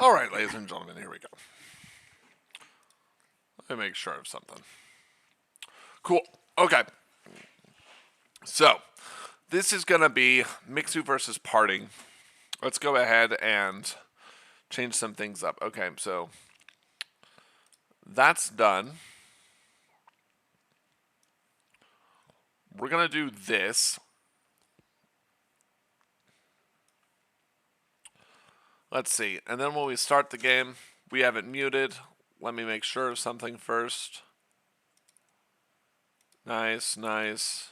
Alright, ladies and gentlemen, here we go. Let me make sure of something. Cool. Okay. So, this is going to be Mixu versus PartinG. Let's go ahead and change some things up. Okay, so that's done. We're going to do this. Let's see. And then when we start the game, we have it muted. Let me make sure of something first. Nice, nice.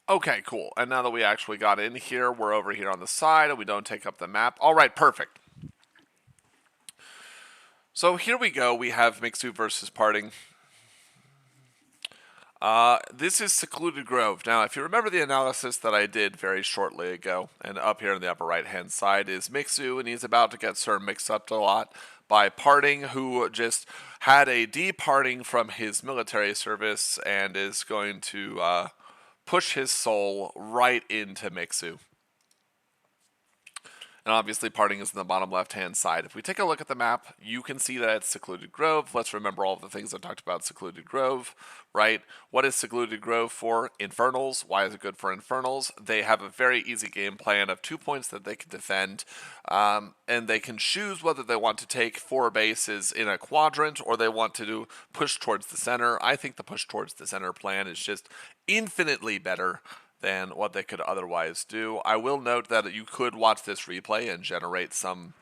Okay, cool. And now that we actually got in here, we're over here on the side and we don't take up the map. All right, perfect. So here we go. We have Mixu versus PartinG. This is Secluded Grove. Now, if you remember the analysis that I did very shortly ago, and up here on the upper right-hand side is Mixu, and he's about to get Sir mixed a lot by PartinG, who just had a departing from his military service and is going to push his soul right into Mixu. And obviously PartinG is in the bottom left-hand side. If we take a look at the map, you can see that it's Secluded Grove. Let's remember all of the things I talked about Secluded Grove, right? What is Secluded Grove for? Infernals. Why is it good for Infernals? They have a very easy game plan of 2 points that they can defend, and they can choose whether they want to take 4 bases in a quadrant or they want to push towards the center. I think the push towards the center plan is just infinitely better than what they could otherwise do. I will note that you could watch this replay and generate some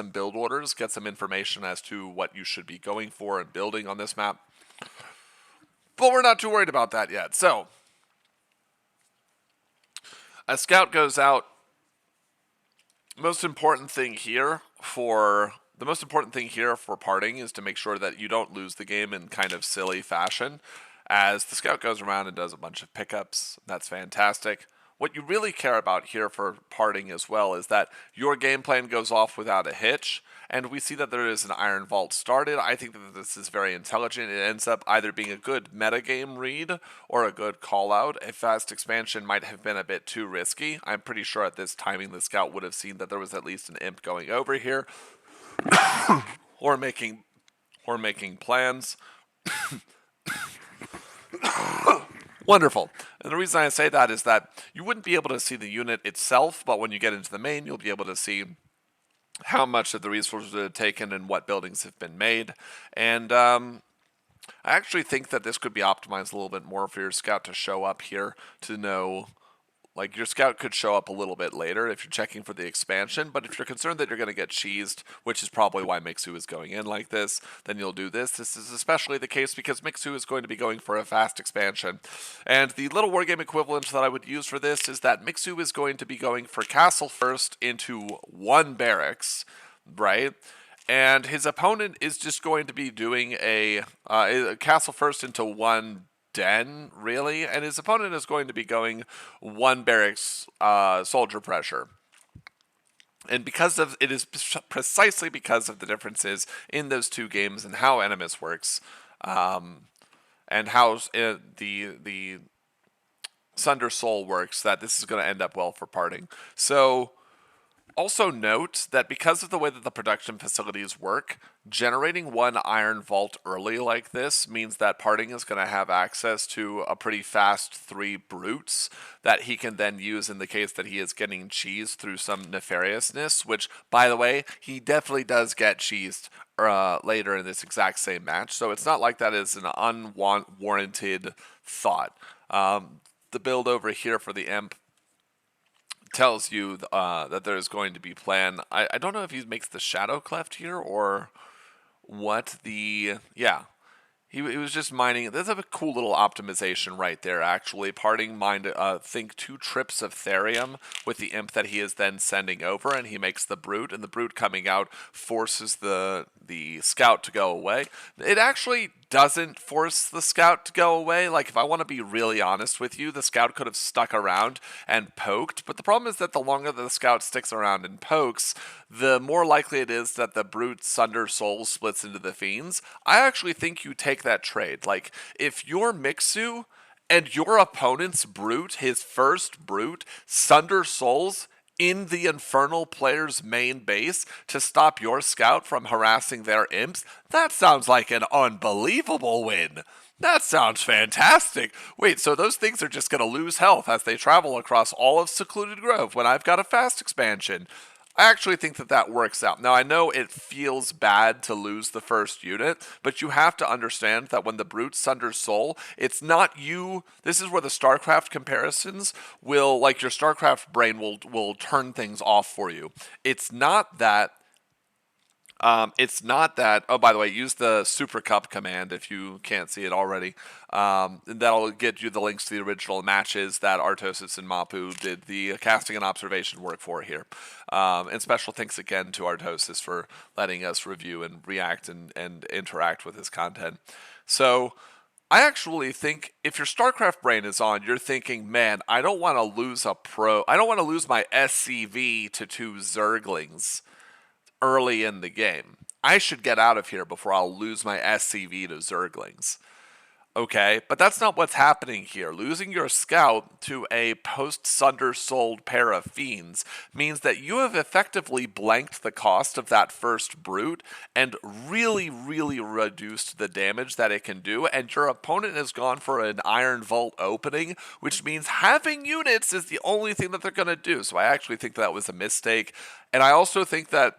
build orders, get some information as to what you should be going for and building on this map. But we're not too worried about that yet. So, a scout goes out. The most important thing here for PartinG is to make sure that you don't lose the game in kind of silly fashion. As the scout goes around and does a bunch of pickups, that's fantastic. What you really care about here for PartinG as well is that your game plan goes off without a hitch, and we see that there is an Iron Vault started. I think that this is very intelligent. It ends up either being a good metagame read or a good call-out. A fast expansion might have been a bit too risky. I'm pretty sure at this timing the scout would have seen that there was at least an imp going over here, or making plans. Wonderful. And the reason I say that is that you wouldn't be able to see the unit itself, but when you get into the main, you'll be able to see how much of the resources are taken and what buildings have been made. And I actually think that this could be optimized a little bit more for your scout to show up here to know. Like, your scout could show up a little bit later if you're checking for the expansion, but if you're concerned that you're going to get cheesed, which is probably why Mixu is going in like this, then you'll do this. This is especially the case because Mixu is going to be going for a fast expansion. And the little wargame equivalent that I would use for this is that Mixu is going to be going for castle first into 1 barracks, right? And his opponent is just going to be doing a castle first into 1 den, really, and his opponent is going to be going 1 barracks soldier pressure. And because of it is precisely because of the differences in those 2 games and how Animus works, and how the Sunder Soul works, that this is going to end up well for PartinG. So, also note that because of the way that the production facilities work, generating 1 Iron Vault early like this means that PartinG is going to have access to a pretty fast 3 brutes that he can then use in the case that he is getting cheesed through some nefariousness, which, by the way, he definitely does get cheesed later in this exact same match. So it's not like that is an unwarranted thought. The build over here for the Imp tells you that there's going to be plan. I don't know if he makes the shadow cleft here or what the... Yeah. He was just mining. There's a cool little optimization right there, actually. PartinG mined, think 2 trips of Therium with the Imp that he is then sending over, and he makes the Brute, and the Brute coming out forces the Scout to go away. It actually doesn't force the Scout to go away. Like, if I want to be really honest with you, the Scout could have stuck around and poked, but the problem is that the longer the Scout sticks around and pokes, the more likely it is that the Brute Sunder Soul splits into the Fiends. I actually think you take that trade. Like, if you're Mixu and your opponent's brute, his first brute, Sunder Souls in the Infernal player's main base to stop your scout from harassing their imps, that sounds like an unbelievable win. That sounds fantastic. Wait, so those things are just going to lose health as they travel across all of Secluded Grove when I've got a fast expansion. I actually think that that works out. Now, I know it feels bad to lose the first unit, but you have to understand that when the Brute Sunders Soul, it's not you. This is where the StarCraft comparisons will, like your StarCraft brain will turn things off for you. It's not that oh, by the way, use the Supercup command if you can't see it already. That'll get you the links to the original matches that Artosis and Mapu did the casting and observation work for here. And special thanks again to Artosis for letting us review and react and interact with his content. So, I actually think if your StarCraft brain is on, you're thinking, man, I don't want to lose I don't want to lose my SCV to 2 Zerglings early in the game. I should get out of here before I'll lose my SCV to Zerglings. Okay, but that's not what's happening here. Losing your scout to a post-Sunder-sold pair of fiends means that you have effectively blanked the cost of that first brute and really, really reduced the damage that it can do, and your opponent has gone for an Iron Vault opening, which means having units is the only thing that they're going to do. So I actually think that was a mistake, and I also think that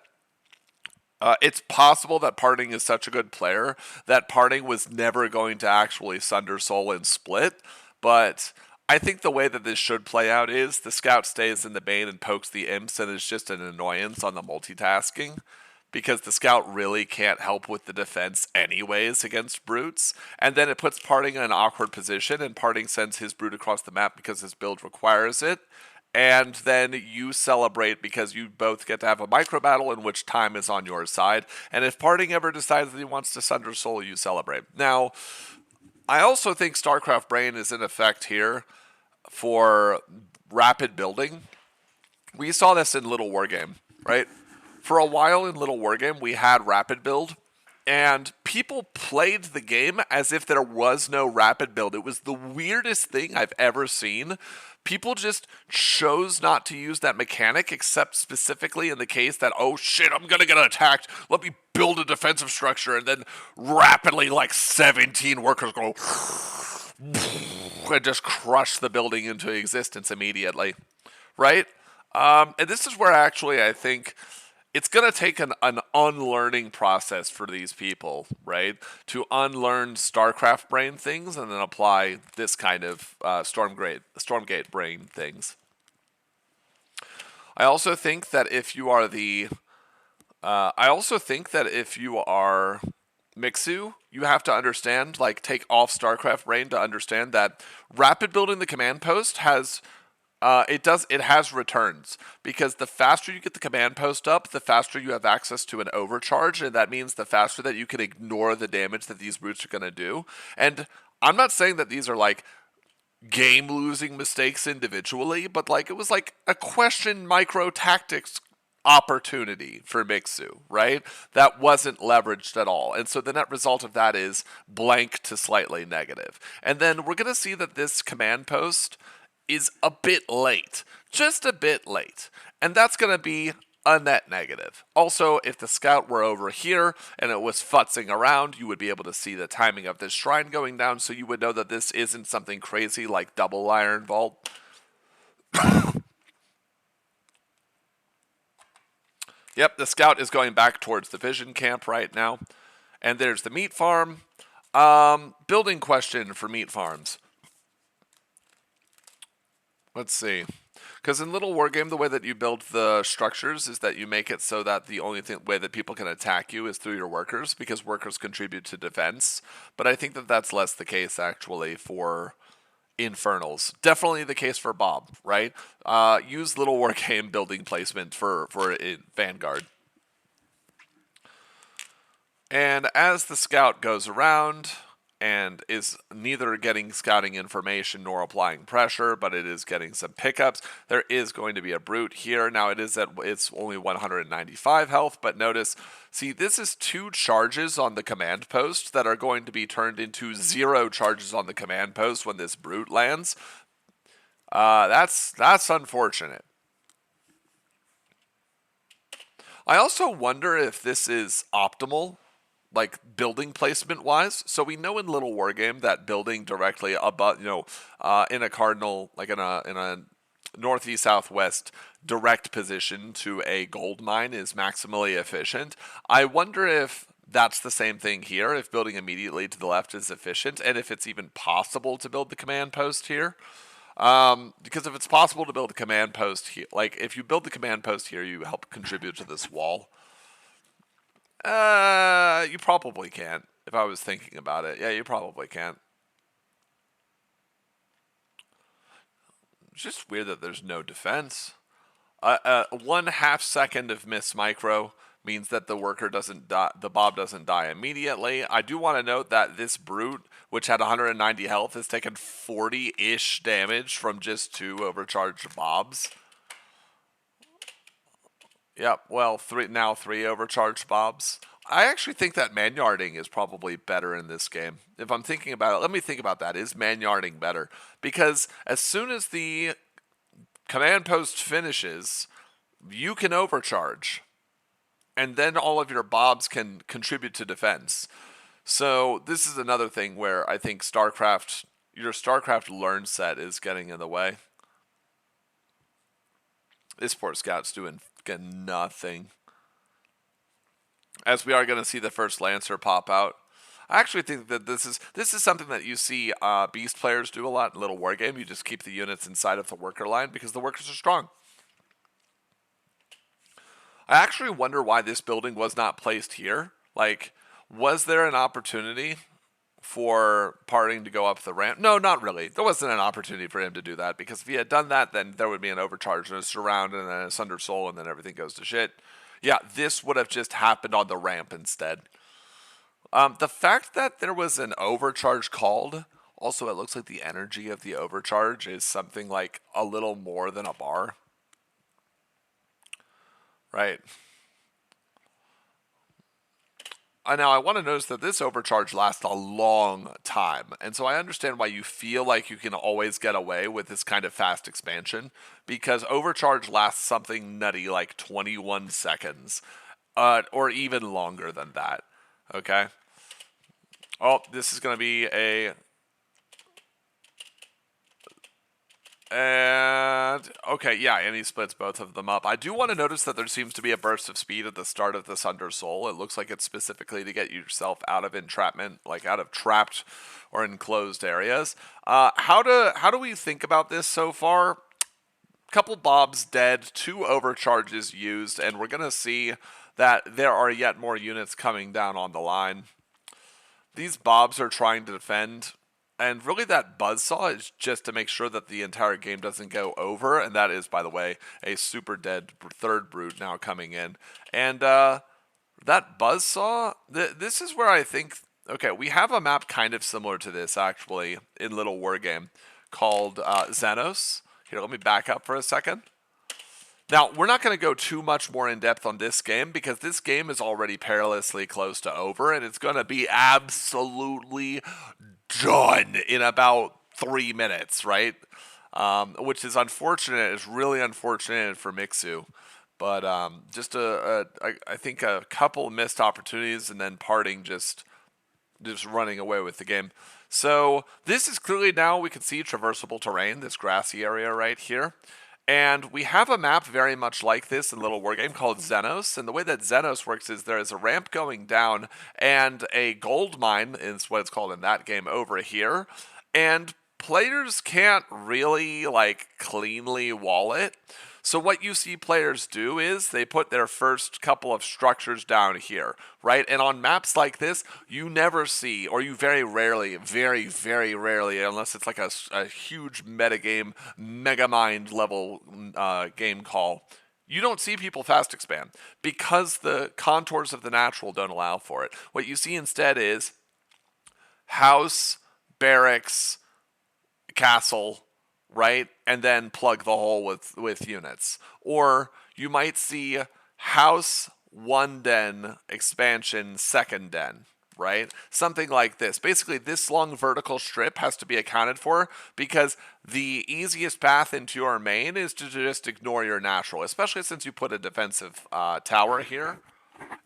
it's possible that PartinG is such a good player that PartinG was never going to actually Sunder Soul and split, but I think the way that this should play out is the scout stays in the bane and pokes the imps, and it's just an annoyance on the multitasking, because the scout really can't help with the defense anyways against brutes, and then it puts PartinG in an awkward position, and PartinG sends his brute across the map because his build requires it, and then you celebrate because you both get to have a micro battle in which time is on your side. And if PartinG ever decides that he wants to Sunder Soul, you celebrate. Now, I also think StarCraft Brain is in effect here for rapid building. We saw this in Little Wargame, right? For a while in Little Wargame, we had rapid build, and people played the game as if there was no rapid build. It was the weirdest thing I've ever seen. People just chose not to use that mechanic, except specifically in the case that, oh shit, I'm gonna get attacked. Let me build a defensive structure, and then rapidly, like 17 workers go and just crush the building into existence immediately, right? And this is where actually I think it's going to take an unlearning process for these people, right? To unlearn StarCraft brain things and then apply this kind of Stormgate brain things. I also think that if you are Mixu, you have to understand, like, take off StarCraft brain to understand that rapid building the command post has it has returns, because the faster you get the command post up, the faster you have access to an overcharge, and that means the faster that you can ignore the damage that these brutes are going to do. And I'm not saying that these are like game-losing mistakes individually, but like it was like a question micro tactics opportunity for Mixu, right? That wasn't leveraged at all. And so the net result of that is blank to slightly negative. And then we're going to see that this command post is a bit late, just a bit late, and that's going to be a net negative. Also, if the scout were over here and it was futzing around, you would be able to see the timing of this shrine going down, so you would know that this isn't something crazy like double Iron Vault. Yep, the scout is going back towards the vision camp right now, and there's the meat farm. Building question for meat farms. Let's see. Because in Little Wargame, the way that you build the structures is that you make it so that the only way that people can attack you is through your workers, because workers contribute to defense. But I think that that's less the case, actually, for Infernals. Definitely the case for Bob, right? Use Little Wargame building placement for Vanguard. And as the scout goes around, and is neither getting scouting information nor applying pressure, but it is getting some pickups. There is going to be a brute here. Now it's only 195 health, but notice, see, this is 2 charges on the command post that are going to be turned into 0 charges on the command post when this brute lands. That's unfortunate. I also wonder if this is optimal, like building placement wise. So we know in Little Wargame that building directly above, in a cardinal, like in a northeast southwest direct position to a gold mine is maximally efficient. I wonder if that's the same thing here, if building immediately to the left is efficient, and if it's even possible to build the command post here. Because if it's possible to build a command post here, like if you build the command post here, you help contribute to this wall. You probably can't. If I was thinking about it, yeah, you probably can't. It's just weird that there's no defense. 1/2 second of miss micro means that the worker doesn't die, the Bob doesn't die immediately. I do want to note that this brute, which had 190 health, has taken 40-ish damage from just 2 overcharged Bobs. Yep, well, 3 overcharged Bobs. I actually think that man-yarding is probably better in this game. If I'm thinking about it, let me think about that. Is man-yarding better? Because as soon as the command post finishes, you can overcharge. And then all of your Bobs can contribute to defense. So this is another thing where I think your StarCraft learn set is getting in the way. This poor scout's doing nothing. As we are going to see the first Lancer pop out. I actually think that this is something that you see Beast players do a lot in Little Wargame. You just keep the units inside of the worker line because the workers are strong. I actually wonder why this building was not placed here. Like, was there an opportunity for PartinG to go up the ramp? No, not really. There wasn't an opportunity for him to do that, because if he had done that, then there would be an overcharge and a surround and then a Sunder Soul, and then everything goes to shit. Yeah, this would have just happened on the ramp instead. The fact that there was an overcharge called, also it looks like the energy of the overcharge is something like a little more than a bar. Right. Now, I want to notice that this overcharge lasts a long time, and so I understand why you feel like you can always get away with this kind of fast expansion, because overcharge lasts something nutty like 21 seconds, or even longer than that, okay? Oh, this is going to be a... And, okay, yeah, and he splits both of them up. I do want to notice that there seems to be a burst of speed at the start of the Sunder Soul. It looks like it's specifically to get yourself out of entrapment, like out of trapped or enclosed areas. How do we think about this so far? Couple Bobs dead, 2 overcharges used, and we're going to see that there are yet more units coming down on the line. These Bobs are trying to defend. And really that buzzsaw is just to make sure that the entire game doesn't go over. And that is, by the way, a super dead third brute now coming in. And that buzzsaw, this is where I think... Okay, we have a map kind of similar to this, actually, in Little Wargame called Xenos. Here, let me back up for a second. Now, we're not going to go too much more in depth on this game, because this game is already perilously close to over, and it's going to be absolutely done in about 3 minutes, right? Which is unfortunate. It's really unfortunate for Mixu. But just I think a couple missed opportunities, and then PartinG just running away with the game. So this is clearly, now we can see traversable terrain, this grassy area right here. And we have a map very much like this in Little Wargame called Xenos. And the way that Xenos works is there is a ramp going down and a gold mine is what it's called in that game over here. And players can't really like cleanly wall it. So what you see players do is they put their first couple of structures down here, right? And on maps like this, you never see, or you very rarely, very, very rarely, unless it's like a huge metagame, megamind level game call, you don't see people fast expand because the contours of the natural don't allow for it. What you see instead is house, barracks, castle, right? And then plug the hole with units. Or you might see house, one den, expansion, second den, right? Something like this. Basically, this long vertical strip has to be accounted for because the easiest path into your main is to just ignore your natural, especially since you put a defensive tower here.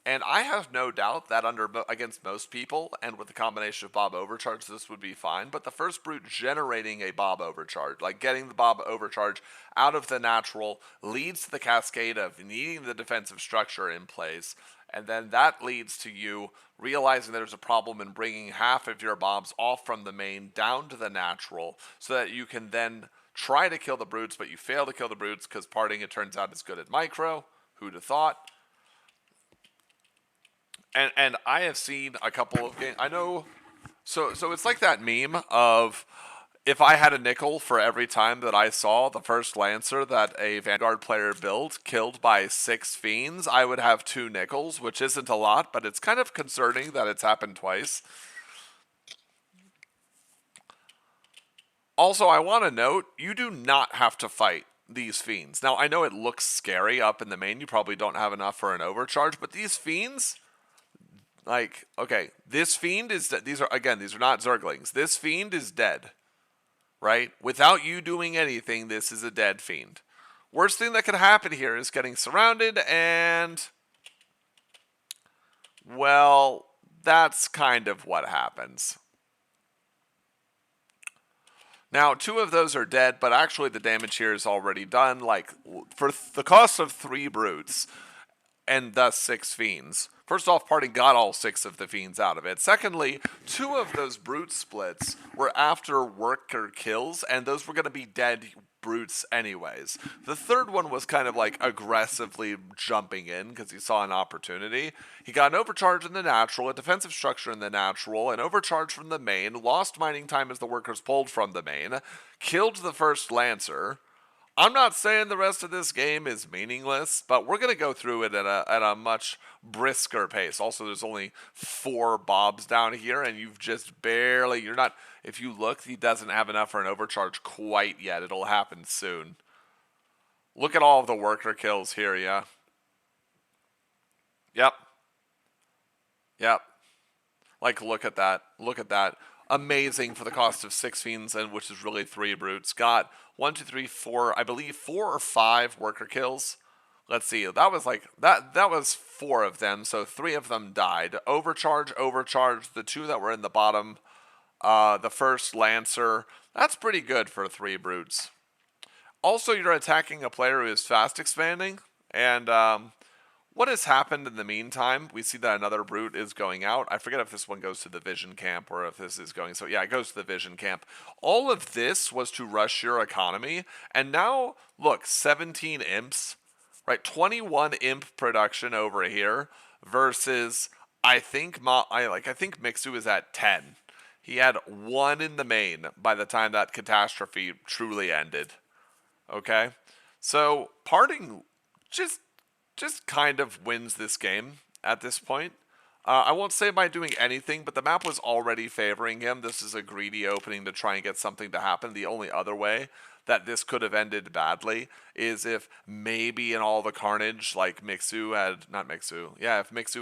And I have no doubt that against most people, and with the combination of Bob Overcharge, this would be fine. But the first brute generating a Bob Overcharge, like getting the Bob Overcharge out of the natural, leads to the cascade of needing the defensive structure in place. And then that leads to you realizing there's a problem in bringing half of your Bobs off from the main down to the natural so that you can then try to kill the brutes, but you fail to kill the brutes because PartinG, it turns out, is good at micro. Who'd have thought? And I have seen a couple of games. I know, so it's like that meme of if I had a nickel for every time that I saw the first Lancer that a Vanguard player built killed by 6 Fiends, I would have 2 nickels, which isn't a lot, but it's kind of concerning that it's happened twice. Also, I want to note, you do not have to fight these Fiends. Now, I know it looks scary up in the main. You probably don't have enough for an overcharge, but these Fiends... Like, okay, this Fiend is... These are not Zerglings. This Fiend is dead, right? Without you doing anything, this is a dead Fiend. Worst thing that could happen here is getting surrounded and... Well, that's kind of what happens. Now, 2 of those are dead, but actually the damage here is already done. Like, for the cost of 3 brutes, and thus 6 Fiends... First off, PartinG got all 6 of the Fiends out of it. Secondly, 2 of those brute splits were after worker kills, and those were going to be dead brutes anyways. The third one was kind of like aggressively jumping in because he saw an opportunity. He got an overcharge in the natural, a defensive structure in the natural, an overcharge from the main, lost mining time as the workers pulled from the main, killed the first Lancer. I'm not saying the rest of this game is meaningless, but we're going to go through it at a much brisker pace. Also, there's only 4 Bobs down here, and you've just barely... You're not... If you look, he doesn't have enough for an overcharge quite yet. It'll happen soon. Look at all of the worker kills here, yeah? Yep. Yep. Like, look at that. Look at that. Amazing for the cost of 6 Fiends, and which is really 3 brutes. Got 1, 2, 3, 4, I believe 4 or 5 worker kills. Let's see, that was like, that was 4 of them, so 3 of them died. Overcharge, the 2 that were in the bottom, the first Lancer, that's pretty good for 3 brutes. Also, you're attacking a player who is fast expanding, and what has happened in the meantime, we see that another brute is going out. I forget if this one goes to the vision camp or if this is going... So yeah, it goes to the vision camp. All of this was to rush your economy. And now, look, 17 imps, right? 21 imp production over here versus, I think Mixu is at 10. He had 1 in the main by the time that catastrophe truly ended. Okay? So, PartinG just kind of wins this game at this point. I won't say by doing anything, but the map was already favoring him. This is a greedy opening to try and get something to happen. The only other way that this could have ended badly is if maybe in all the carnage, like if Mixu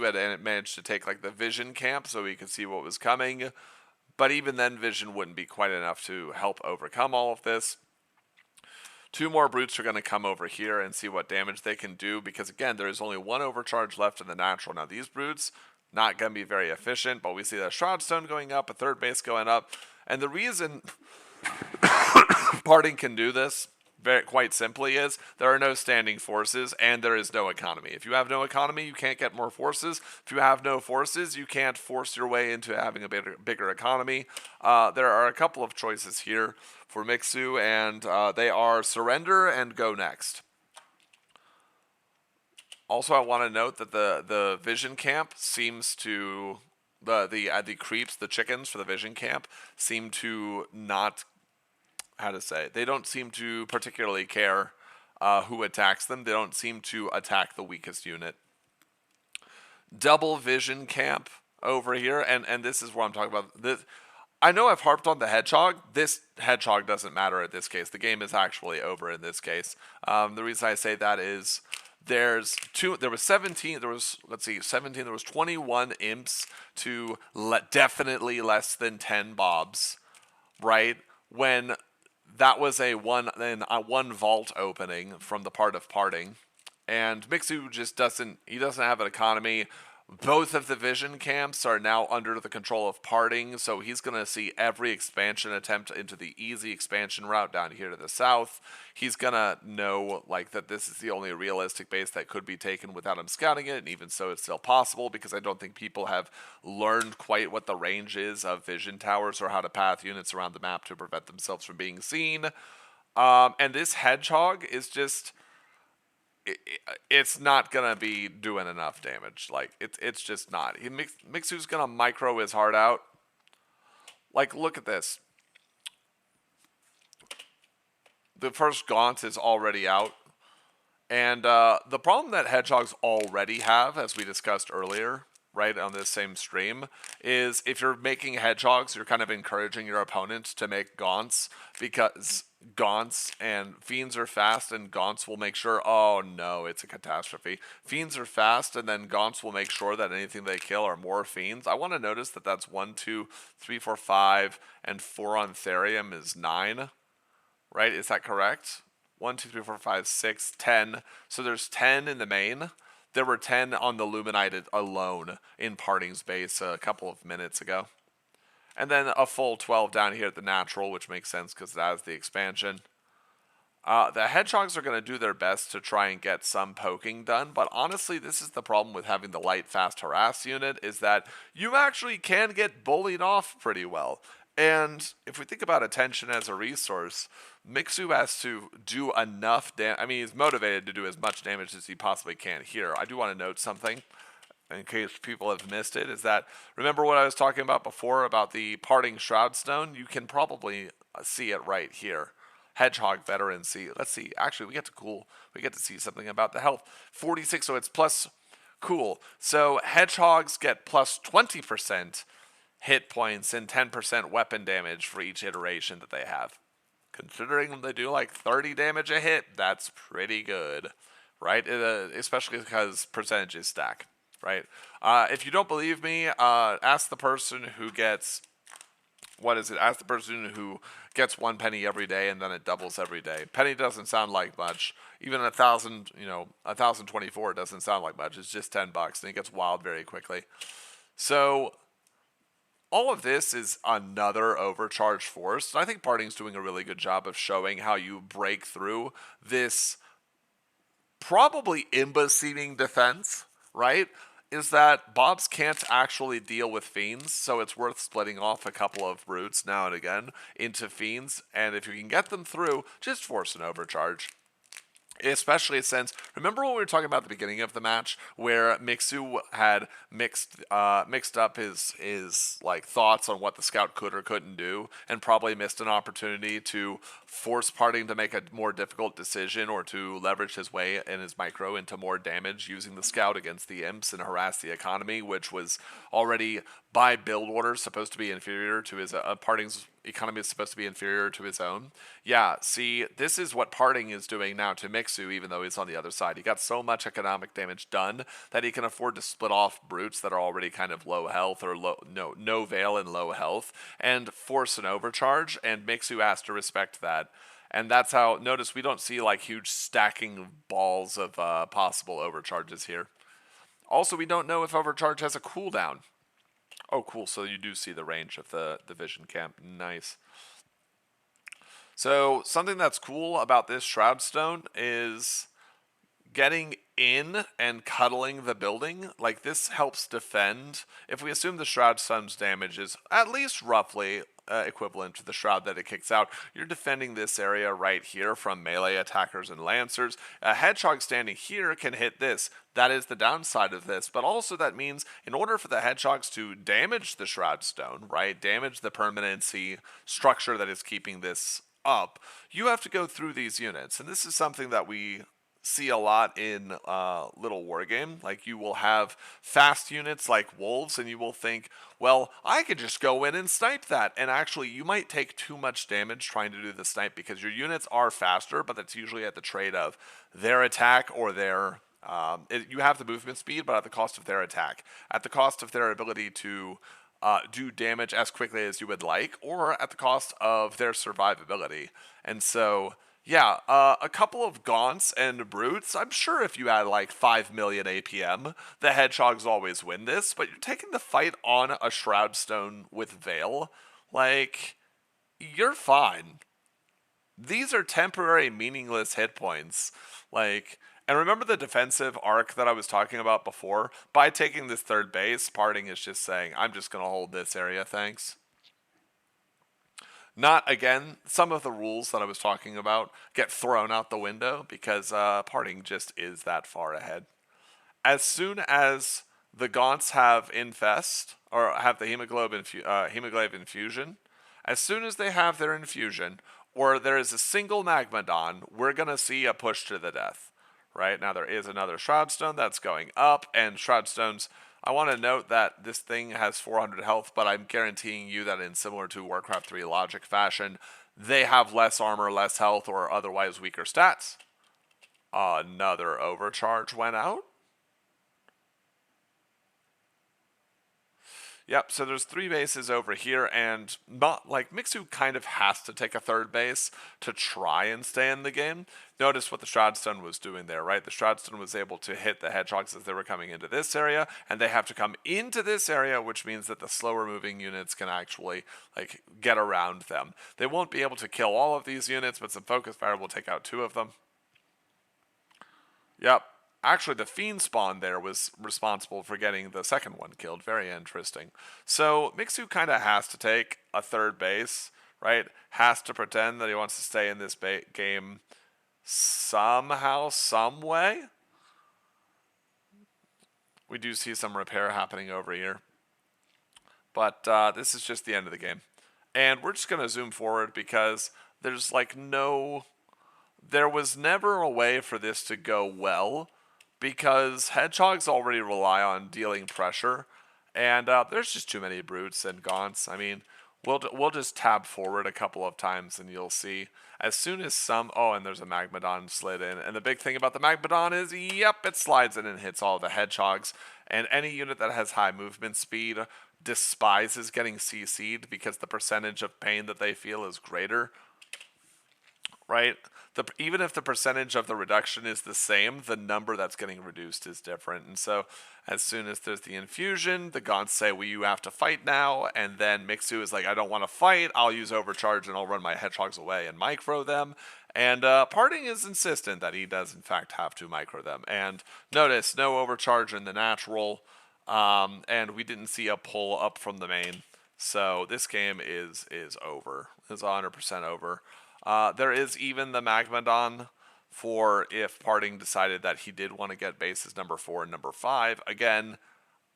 had managed to take like the vision camp so he could see what was coming. But even then, vision wouldn't be quite enough to help overcome all of this. 2 more brutes are going to come over here and see what damage they can do because, again, there is only 1 overcharge left in the natural. Now, these brutes, not going to be very efficient, but we see the Shroud Stone going up, a 3rd base going up. And the reason PartinG can do this, quite simply, is there are no standing forces and there is no economy. If you have no economy, you can't get more forces. If you have no forces, you can't force your way into having a bigger economy. There are a couple of choices here for Mixu, and they are surrender and go next. Also, I want to note that the vision camp seems to... The creeps, the chickens for the vision camp, seem to not... How to say? They don't seem to particularly care who attacks them. They don't seem to attack the weakest unit. Double vision camp over here, and this is what I'm talking about. I know I've harped on the hedgehog. This hedgehog doesn't matter in this case. The game is actually over in this case. The reason I say that is there was 17, there was, let's see, 17, there was 21 imps to definitely less than 10 bobs, right? When that was a one vault opening from the part of parting. And Mixu just he doesn't have an economy. Both of the vision camps are now under the control of parting, so he's going to see every expansion attempt into the easy expansion route down here to the south. He's going to know like that this is the only realistic base that could be taken without him scouting it, and even so it's still possible because I don't think people have learned quite what the range is of vision towers or how to path units around the map to prevent themselves from being seen. And this hedgehog is just... it's not gonna be doing enough damage. Like it's just not. Mixu's gonna micro his heart out. Like look at this. The first Gaunt is already out, and the problem that hedgehogs already have, as we discussed earlier, right on this same stream, is if you're making hedgehogs, you're kind of encouraging your opponent to make Gaunts because Gaunts and Fiends are fast, and Gaunts will make sure, oh no, it's a catastrophe. Fiends are fast, and then Gaunts will make sure that anything they kill are more Fiends. I want to notice that that's 1, 2, 3, 4, 5, and 4 on Therium is 9, right? Is that correct? 1, 2, 3, 4, 5, 6, 10. So there's 10 in the main. There were 10 on the Luminite alone in PartinG's base a couple of minutes ago. And then a full 12 down here at the natural, which makes sense because it has the expansion. The hedgehogs are going to do their best to try and get some poking done, but honestly, this is the problem with having the light fast harass unit, is that you actually can get bullied off pretty well. And if we think about attention as a resource, Mixu has to do enough damage. I mean, he's motivated to do as much damage as he possibly can here. I do want to note something, in case people have missed it, is that, remember what I was talking about before about the parting shroud stone? You can probably see it right here. Hedgehog veteran see. Let's see. Actually, we get to see something about the health. 46, so it's plus, cool. So hedgehogs get plus 20% hit points and 10% weapon damage for each iteration that they have. Considering they do like 30 damage a hit, that's pretty good, right? Especially because percentages stack, right? If you don't believe me, ask the person who gets... Ask the person who gets 1 penny every day and then it doubles every day. Penny doesn't sound like much. Even 1,024 doesn't sound like much. It's just $10 and it gets wild very quickly. So all of this is another overcharged force. And I think PartinG's doing a really good job of showing how you break through this probably imba-seeming defense, right? Is that Bobs can't actually deal with Fiends, so it's worth splitting off a couple of brutes now and again into Fiends, and if you can get them through, just force an overcharge. Especially since, remember what we were talking about at the beginning of the match, where Mixu had mixed up his like thoughts on what the scout could or couldn't do, and probably missed an opportunity to force PartinG to make a more difficult decision or to leverage his way and his micro into more damage using the scout against the imps and harass the economy, which was already by build orders supposed to be inferior to his PartinG's economy is supposed to be inferior to his own. Yeah, see, this is what PartinG is doing now to Mixu, even though he's on the other side. He got so much economic damage done that he can afford to split off brutes that are already kind of low health or no veil and low health and force an overcharge, and Mixu has to respect that. And that's how, notice we don't see like huge stacking balls of possible overcharges here. Also, we don't know if overcharge has a cooldown. Oh, cool. So you do see the range of the vision camp. Nice. So something that's cool about this Shroud Stone is getting in and cuddling the building. Like, this helps defend. If we assume the Shroud Stone's damage is at least roughly equivalent to the Shroud that it kicks out, you're defending this area right here from melee attackers and lancers. A hedgehog standing here can hit this. That is the downside of this, but also that means in order for the hedgehogs to damage the Shroud Stone, right, damage the permanency structure that is keeping this up, you have to go through these units. And this is something that we see a lot in Little Wargame. Like, you will have fast units like wolves, and you will think, well, I could just go in and snipe that. And actually, you might take too much damage trying to do the snipe because your units are faster, but that's usually at the trade of their attack or their... you have the movement speed, but at the cost of their attack. At the cost of their ability to do damage as quickly as you would like, or at the cost of their survivability. And so... yeah, a couple of Gaunts and Brutes. I'm sure if you had like 5 million APM, the Hedgehogs always win this, but you're taking the fight on a Shroudstone with Veil. Like, you're fine. These are temporary, meaningless hit points. Like, and remember the defensive arc that I was talking about before? By taking this third base, PartinG is just saying, I'm just going to hold this area, thanks. Not, again, some of the rules that I was talking about get thrown out the window because PartinG just is that far ahead. As soon as the Gaunts have Infest, or have the Hemoglaive Infusion, as soon as they have their infusion, or there is a single Magmadon, we're going to see a push to the death. Right? Now there is another Shroudstone that's going up, and Shroudstones... I want to note that this thing has 400 health, but I'm guaranteeing you that in similar to Warcraft 3 logic fashion, they have less armor, less health, or otherwise weaker stats. Another overcharge went out. Yep, so there's 3 bases over here, and not like Mixu kind of has to take a third base to try and stay in the game. Notice what the Shroudstone was doing there, right? The Shroudstone was able to hit the Hedgehogs as they were coming into this area, and they have to come into this area, which means that the slower moving units can actually like get around them. They won't be able to kill all of these units, but some Focus Fire will take out 2 of them. Yep. Actually, the Fiend spawn there was responsible for getting the second one killed. Very interesting. So, Mixu kind of has to take a third base, right? Has to pretend that he wants to stay in this game somehow, some way. We do see some repair happening over here. But this is just the end of the game. And we're just going to zoom forward because there's like no... There was never a way for this to go well, because Hedgehogs already rely on dealing pressure, and there's just too many Brutes and Gaunts. I mean, we'll just tab forward a couple of times, and you'll see as soon as some... Oh, and there's a Magmadon slid in, and the big thing about the Magmadon is, yep, it slides in and hits all the Hedgehogs, and any unit that has high movement speed despises getting CC'd because the percentage of pain that they feel is greater, right? Even if the percentage of the reduction is the same, the number that's getting reduced is different. And so as soon as there's the infusion, the Gaunts say, well, you have to fight now. And then Mixu is like, I don't want to fight. I'll use overcharge and I'll run my Hedgehogs away and micro them. And PartinG is insistent that he does, in fact, have to micro them. And notice, no overcharge in the natural. And we didn't see a pull up from the main. So this game is over. It's 100% over. There is even the Magmadon for if PartinG decided that he did want to get bases number 4 and number 5. Again,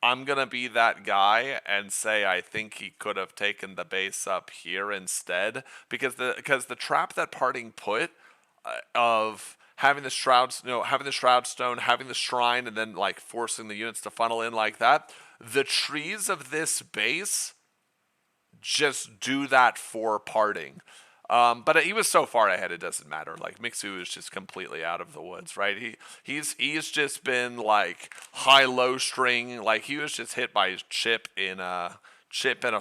I'm going to be that guy and say I think he could have taken the base up here instead. Because the trap that PartinG put of having the Shroudstone, having the Shrine, and then like forcing the units to funnel in like that, the trees of this base just do that for PartinG. But he was so far ahead, it doesn't matter. Like, Mixu is just completely out of the woods, right? He's just been, like, high-low string. Like, he was just hit by his chip in a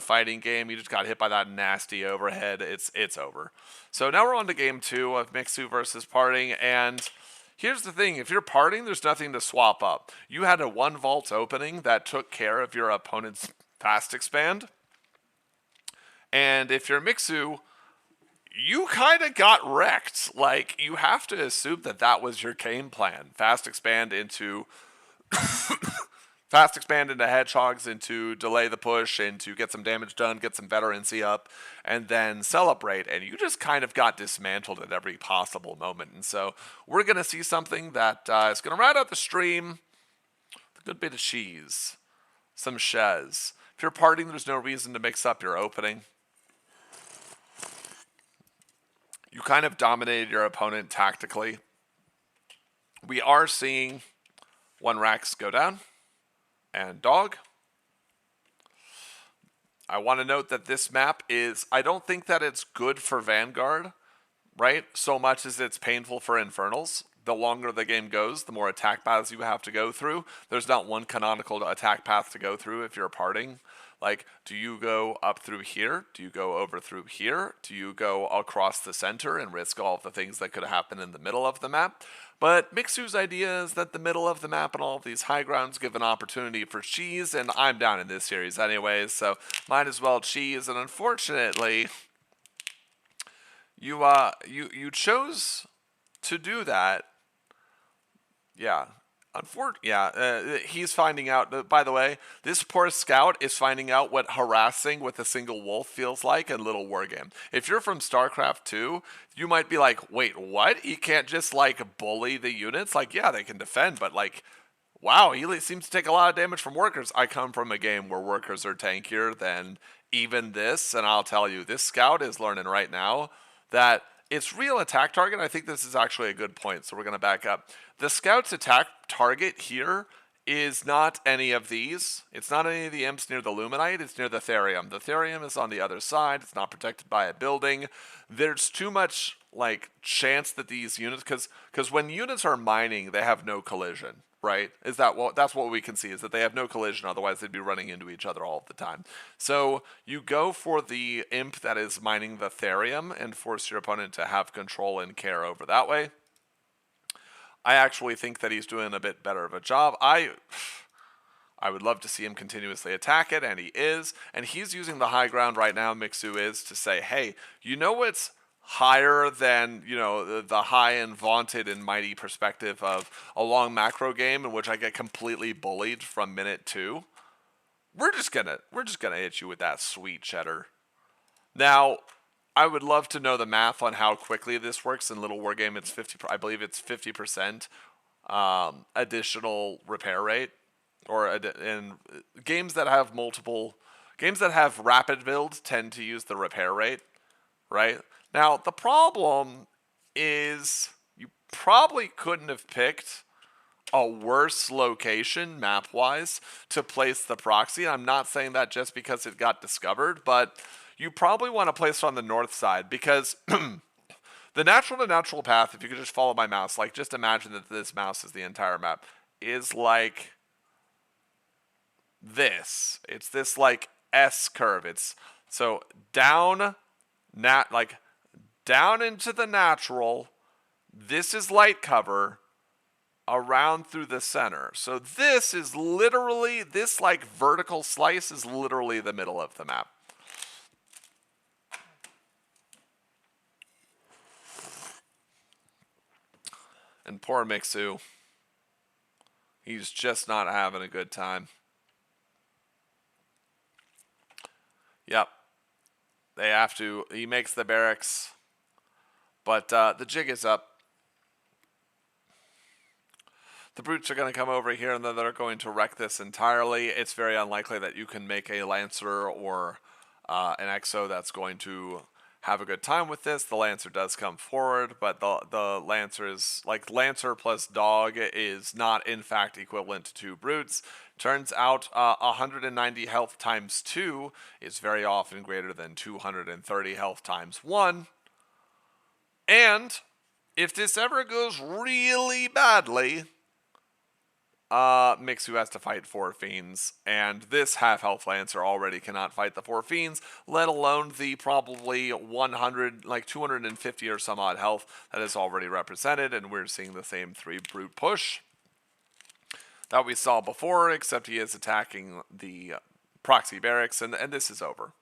fighting game. He just got hit by that nasty overhead. It's over. So now we're on to game 2 of Mixu versus PartinG, and here's the thing. If you're PartinG, there's nothing to swap up. You had a 1 vault opening that took care of your opponent's fast expand. And if you're Mixu, you kind of got wrecked. Like, you have to assume that that was your game plan. Fast expand into Hedgehogs, into delay the push, into get some damage done, get some veterancy up, and then celebrate. And you just kind of got dismantled at every possible moment. And so we're going to see something that is going to round out the stream. A good bit of cheese. Some shez. If you're PartinG, there's no reason to mix up your opening. You kind of dominated your opponent tactically. We are seeing one Rax go down, and dog. I want to note that this map is, I don't think that it's good for Vanguard, right? So much as it's painful for Infernals. The longer the game goes, the more attack paths you have to go through. There's not one canonical attack path to go through if you're parting. Like, do you go up through here? Do you go over through here? Do you go across the center and risk all of the things that could happen in the middle of the map? But Mixu's idea is that the middle of the map and all of these high grounds give an opportunity for cheese, and I'm down in this series anyways, so might as well cheese. And unfortunately, you chose to do that. Yeah. He's finding out. By the way, this poor scout is finding out what harassing with a single wolf feels like in Little Wargame. If you're from StarCraft 2, you might be like, wait, what? He can't just, like, bully the units? Like, yeah, they can defend, but, like, wow, he seems to take a lot of damage from workers. I come from a game where workers are tankier than even this, and I'll tell you, this scout is learning right now that its real attack target, I think this is actually a good point, so we're going to back up. The scout's attack target here is not any of these. It's not any of the imps near the Luminite, it's near the Therium. The Therium is on the other side, it's not protected by a building. There's too much, like, chance that these units, because when units are mining, they have no collision. Right? That's what we can see, is that they have no collision, otherwise they'd be running into each other all the time. So you go for the imp that is mining the Therium and force your opponent to have control and care over that way. I actually think that he's doing a bit better of a job. I would love to see him continuously attack it, and he is. And he's using the high ground right now, Mixu is, to say, hey, you know what's higher than, you know, the high and vaunted and mighty perspective of a long macro game in which I get completely bullied from minute 2? We're just gonna hit you with that sweet cheddar. Now, I would love to know the math on how quickly this works. In Little Wargame, it's 50. I believe it's 50% additional repair rate, or in games that have rapid builds tend to use the repair rate, right? Now, the problem is you probably couldn't have picked a worse location map-wise to place the proxy. I'm not saying that just because it got discovered, but you probably want to place it on the north side, because the natural path, if you could just follow my mouse, like, just imagine that this mouse is the entire map, is like this. It's this, like, S curve. It's so down into the natural. This is light cover around through the center. So this is literally, this, like, vertical slice is literally the middle of the map. And poor Mixu, he's just not having a good time. Yep. They have to, he makes the barracks, but the jig is up. The brutes are going to come over here, and then they're going to wreck this entirely. It's very unlikely that you can make a Lancer or an Exo that's going to have a good time with this. The Lancer does come forward, but the Lancer is, like, Lancer plus Dog is not, in fact, equivalent to 2 brutes. Turns out 190 health times 2 is very often greater than 230 health times 1. And if this ever goes really badly, Mixu has to fight 4 Fiends, and this half-health Lancer already cannot fight the 4 Fiends, let alone the probably 100, like 250 or some odd health that is already represented, and we're seeing the same 3 brute push that we saw before, except he is attacking the proxy barracks, and this is over,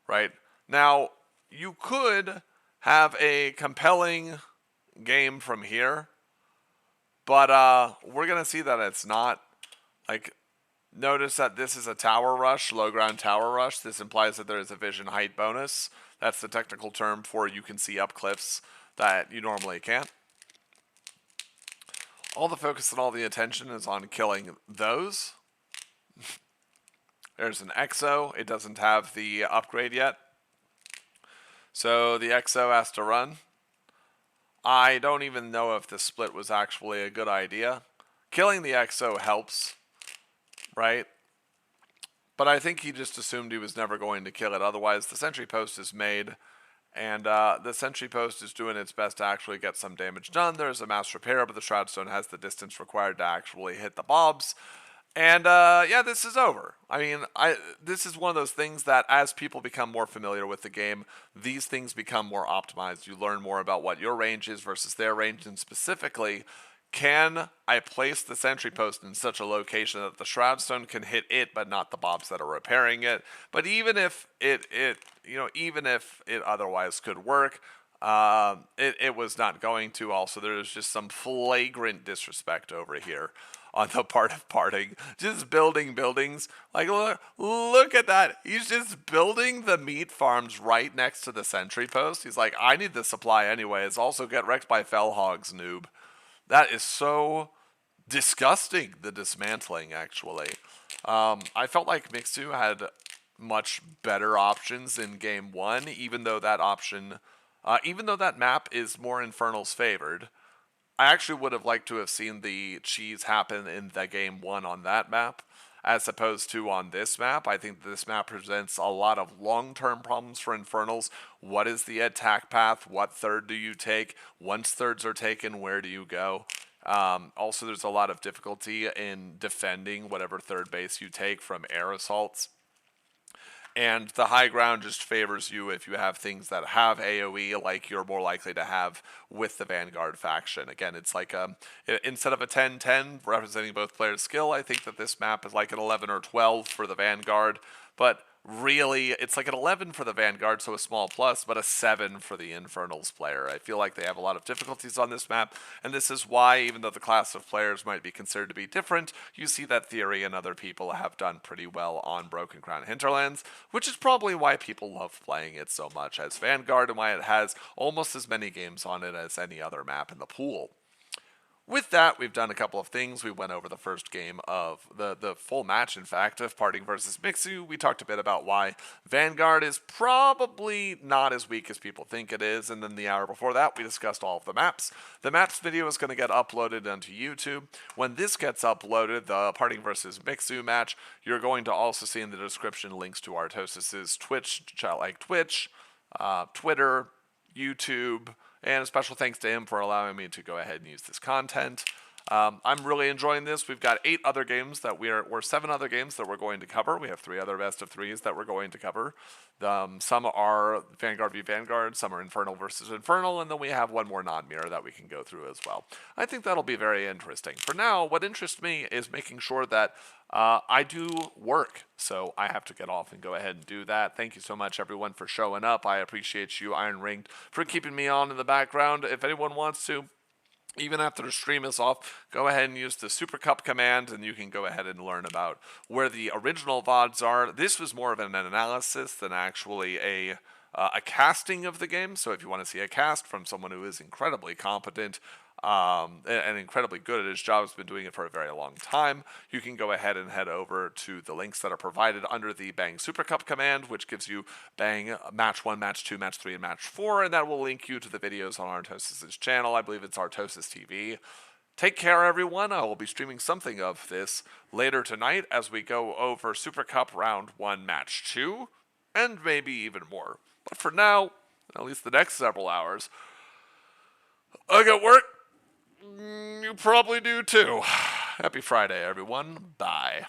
right? Now, you could have a compelling game from here, but we're going to see that it's not. Like, notice that this is a tower rush, low ground tower rush. This implies that there is a vision height bonus. That's the technical term for you can see up cliffs that you normally can't. All the focus and all the attention is on killing those. There's an Exo. It doesn't have the upgrade yet, so the Exo has to run. I don't even know if the split was actually a good idea. Killing the Exo helps, right? But I think he just assumed he was never going to kill it. Otherwise, the sentry post is made, and the sentry post is doing its best to actually get some damage done. There's a mass repair, but the Shroudstone has the distance required to actually hit the mobs. And yeah, this is over. I mean, this is one of those things that as people become more familiar with the game, these things become more optimized. You learn more about what your range is versus their range, and specifically, can I place the sentry post in such a location that the Shroudstone can hit it, but not the mobs that are repairing it? But even if even if it otherwise could work, it was not going to. Also, there's just some flagrant disrespect over here on the part of PartinG. Just building buildings. Like, look at that. He's just building the meat farms right next to the sentry post. He's like, I need the supply anyways. Also get wrecked by fell hogs, noob. That is so disgusting, the dismantling, actually. I felt like Mixu had much better options in game one, even though that map is more Infernals favored. I actually would have liked to have seen the cheese happen in the game one on that map, as opposed to on this map. I think this map presents a lot of long-term problems for Infernals. What is the attack path? What third do you take? Once thirds are taken, where do you go? Also, there's a lot of difficulty in defending whatever third base you take from air assaults. And the high ground just favors you if you have things that have AoE, like you're more likely to have with the Vanguard faction. Again, it's like instead of a 10-10 representing both players' skill, I think that this map is like an 11 or 12 for the Vanguard. But really, it's like an 11 for the Vanguard, so a small plus, but a 7 for the Infernals player. I feel like they have a lot of difficulties on this map, and this is why, even though the class of players might be considered to be different, you see that Theory and other people have done pretty well on Broken Crown Hinterlands, which is probably why people love playing it so much as Vanguard, and why it has almost as many games on it as any other map in the pool. With that, we've done a couple of things. We went over the first game of the full match, in fact, of PartinG versus Mixu. We talked a bit about why Vanguard is probably not as weak as people think it is. And then the hour before that, we discussed all of the maps. The maps video is going to get uploaded onto YouTube. When this gets uploaded, the PartinG versus Mixu match, you're going to also see in the description links to Artosis's Twitch, Twitter, YouTube, and a special thanks to him for allowing me to go ahead and use this content. I'm really enjoying this. We've got 7 other games that we're going to cover. We have 3 other best of 3s that we're going to cover. Some are Vanguard v Vanguard, some are Infernal versus Infernal, and then we have one more non-mirror that we can go through as well. I think that'll be very interesting. For now, what interests me is making sure that I do work, so I have to get off and go ahead and do that. Thank you so much, everyone, for showing up. I appreciate you, Iron Ringed, for keeping me on in the background. If anyone wants to, even after the stream is off, go ahead and use the Supercup command, and you can go ahead and learn about where the original VODs are. This was more of an analysis than actually a casting of the game. So if you want to see a cast from someone who is incredibly competent and incredibly good at his job, has been doing it for a very long time, you can go ahead and head over to the links that are provided under the Bang Supercup command, which gives you Bang Match 1, Match 2, Match 3, and Match 4, and that will link you to the videos on Artosis's channel. I believe it's Artosis TV. Take care, everyone. I will be streaming something of this later tonight as we go over Super Cup Round 1, Match 2, and maybe even more. But for now, at least the next several hours, I got work. You probably do too. Happy Friday, everyone. Bye.